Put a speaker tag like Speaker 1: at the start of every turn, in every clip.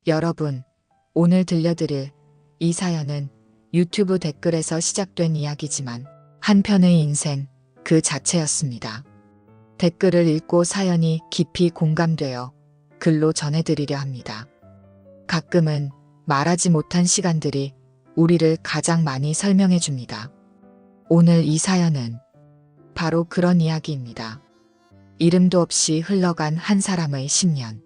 Speaker 1: 여러분, 오늘 들려드릴 이 사연은 유튜브 댓글에서 시작된 이야기지만 한편의 인생 그 자체였습니다. 댓글을 읽고 사연이 깊이 공감되어 글로 전해드리려 합니다. 가끔은 말하지 못한 시간들이 우리를 가장 많이 설명해 줍니다. 오늘 이 사연은 바로 그런 이야기입니다. 이름도 없이 흘러간 한 사람의 10년.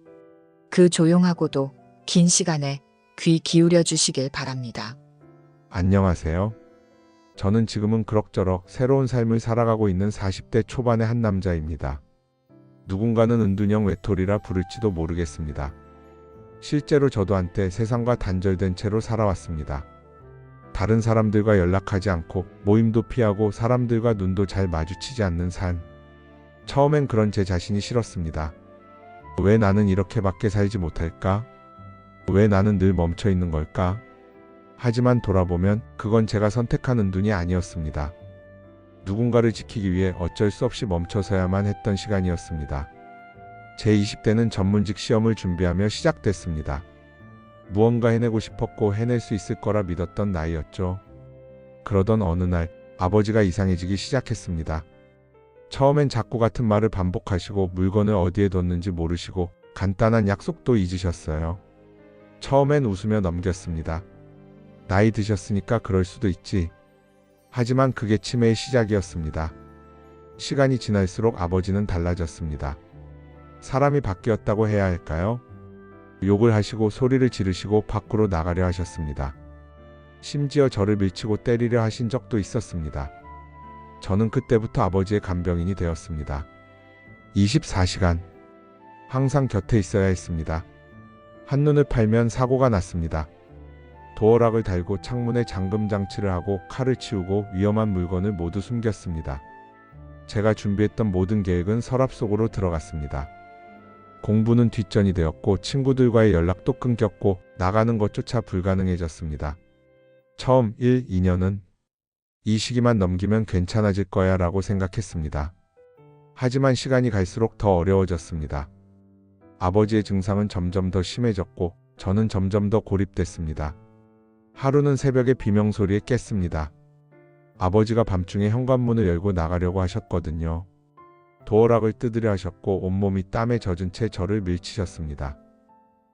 Speaker 1: 그 조용하고도 긴 시간에 귀 기울여 주시길 바랍니다.
Speaker 2: 안녕하세요. 저는 지금은 그럭저럭 새로운 삶을 살아가고 있는 40대 초반의 한 남자입니다. 누군가는 은둔형 외톨이라 부를지도 모르겠습니다. 실제로 저도 한때 세상과 단절된 채로 살아왔습니다. 다른 사람들과 연락하지 않고 모임도 피하고 사람들과 눈도 잘 마주치지 않는 삶. 처음엔 그런 제 자신이 싫었습니다. 왜 나는 이렇게밖에 살지 못할까? 왜 나는 늘 멈춰 있는 걸까? 하지만 돌아보면 그건 제가 선택한 은둔이 아니었습니다. 누군가를 지키기 위해 어쩔 수 없이 멈춰서야만 했던 시간이었습니다. 제 20대는 전문직 시험을 준비하며 시작됐습니다. 무언가 해내고 싶었고 해낼 수 있을 거라 믿었던 나이였죠. 그러던 어느 날 아버지가 이상해지기 시작했습니다. 처음엔 자꾸 같은 말을 반복하시고 물건을 어디에 뒀는지 모르시고 간단한 약속도 잊으셨어요. 처음엔 웃으며 넘겼습니다. 나이 드셨으니까 그럴 수도 있지. 하지만 그게 치매의 시작이었습니다. 시간이 지날수록 아버지는 달라졌습니다. 사람이 바뀌었다고 해야 할까요? 욕을 하시고 소리를 지르시고 밖으로 나가려 하셨습니다. 심지어 저를 밀치고 때리려 하신 적도 있었습니다. 저는 그때부터 아버지의 간병인이 되었습니다. 24시간 항상 곁에 있어야 했습니다. 한눈을 팔면 사고가 났습니다. 도어락을 달고 창문에 잠금 장치를 하고 칼을 치우고 위험한 물건을 모두 숨겼습니다. 제가 준비했던 모든 계획은 서랍 속으로 들어갔습니다. 공부는 뒷전이 되었고 친구들과의 연락도 끊겼고 나가는 것조차 불가능해졌습니다. 처음 1, 2년은 이 시기만 넘기면 괜찮아질 거야 라고 생각했습니다. 하지만 시간이 갈수록 더 어려워졌습니다. 아버지의 증상은 점점 더 심해졌고 저는 점점 더 고립됐습니다. 하루는 새벽에 비명소리에 깼습니다. 아버지가 밤중에 현관문을 열고 나가려고 하셨거든요. 도어락을 뜯으려 하셨고 온몸이 땀에 젖은 채 저를 밀치셨습니다.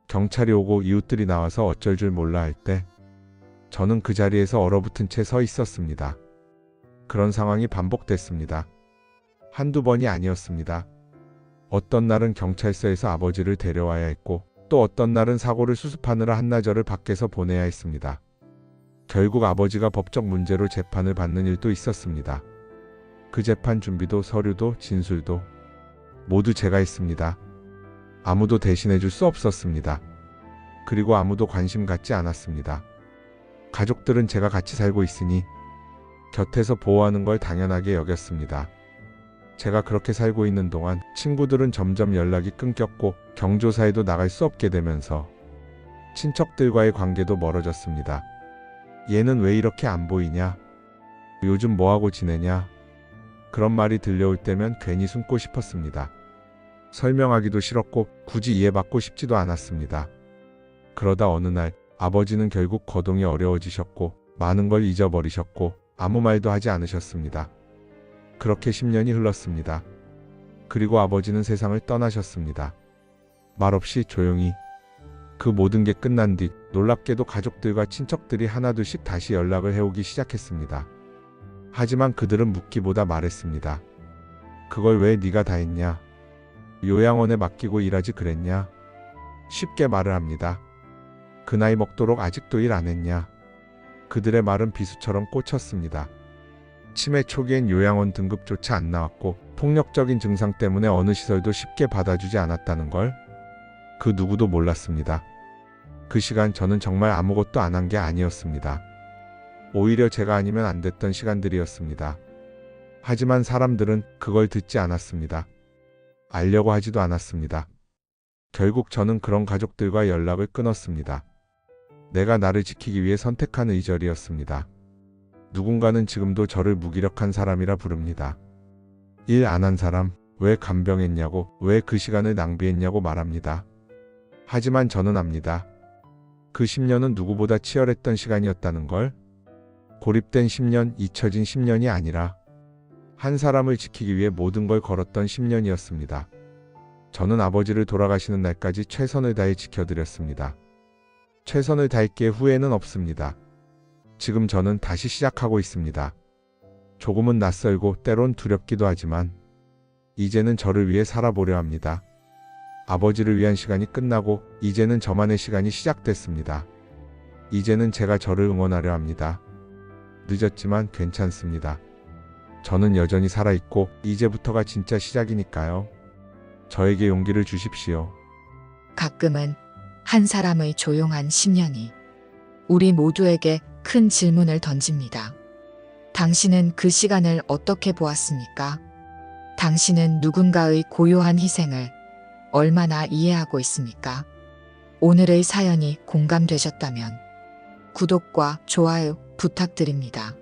Speaker 2: 경찰이 오고 이웃들이 나와서 어쩔 줄 몰라 할 때 저는 그 자리에서 얼어붙은 채 서 있었습니다. 그런 상황이 반복됐습니다. 한두 번이 아니었습니다. 어떤 날은 경찰서에서 아버지를 데려와야 했고 또 어떤 날은 사고를 수습하느라 한나절을 밖에서 보내야 했습니다. 결국 아버지가 법적 문제로 재판을 받는 일도 있었습니다. 그 재판 준비도 서류도 진술도 모두 제가 했습니다. 아무도 대신해줄 수 없었습니다. 그리고 아무도 관심 갖지 않았습니다. 가족들은 제가 같이 살고 있으니 곁에서 보호하는 걸 당연하게 여겼습니다. 제가 그렇게 살고 있는 동안 친구들은 점점 연락이 끊겼고 경조사에도 나갈 수 없게 되면서 친척들과의 관계도 멀어졌습니다. 얘는 왜 이렇게 안 보이냐? 요즘 뭐하고 지내냐? 그런 말이 들려올 때면 괜히 숨고 싶었습니다. 설명하기도 싫었고 굳이 이해받고 싶지도 않았습니다. 그러다 어느 날 아버지는 결국 거동이 어려워지셨고 많은 걸 잊어버리셨고 아무 말도 하지 않으셨습니다. 그렇게 10년이 흘렀습니다. 그리고 아버지는 세상을 떠나셨습니다. 말없이 조용히. 그 모든 게 끝난 뒤 놀랍게도 가족들과 친척들이 하나둘씩 다시 연락을 해오기 시작했습니다. 하지만 그들은 묻기보다 말했습니다. 그걸 왜 네가 다 했냐? 요양원에 맡기고 일하지 그랬냐? 쉽게 말을 합니다. 그 나이 먹도록 아직도 일 안 했냐? 그들의 말은 비수처럼 꽂혔습니다. 치매 초기엔 요양원 등급조차 안 나왔고 폭력적인 증상 때문에 어느 시설도 쉽게 받아주지 않았다는 걸 그 누구도 몰랐습니다. 그 시간 저는 정말 아무것도 안 한 게 아니었습니다. 오히려 제가 아니면 안 됐던 시간들이었습니다. 하지만 사람들은 그걸 듣지 않았습니다. 알려고 하지도 않았습니다. 결국 저는 그런 가족들과 연락을 끊었습니다. 내가 나를 지키기 위해 선택한 의절이었습니다. 누군가는 지금도 저를 무기력한 사람이라 부릅니다. 일 안 한 사람, 왜 간병했냐고, 왜 그 시간을 낭비했냐고 말합니다. 하지만 저는 압니다. 그 10년은 누구보다 치열했던 시간이었다는 걸. 고립된 10년, 잊혀진 10년이 아니라 한 사람을 지키기 위해 모든 걸 걸었던 10년이었습니다. 저는 아버지를 돌아가시는 날까지 최선을 다해 지켜드렸습니다. 최선을 다했기에 후회는 없습니다. 지금 저는 다시 시작하고 있습니다. 조금은 낯설고 때론 두렵기도 하지만 이제는 저를 위해 살아보려 합니다. 아버지를 위한 시간이 끝나고 이제는 저만의 시간이 시작됐습니다. 이제는 제가 저를 응원하려 합니다. 늦었지만 괜찮습니다. 저는 여전히 살아있고 이제부터가 진짜 시작이니까요. 저에게 용기를 주십시오.
Speaker 1: 가끔은 한 사람의 조용한 10년이 우리 모두에게 큰 질문을 던집니다. 당신은 그 시간을 어떻게 보았습니까? 당신은 누군가의 고요한 희생을 얼마나 이해하고 있습니까? 오늘의 사연이 공감되셨다면 구독과 좋아요 부탁드립니다.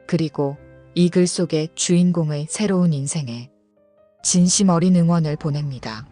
Speaker 1: 그리고 이 글 속의 주인공의 새로운 인생에 진심 어린 응원을 보냅니다.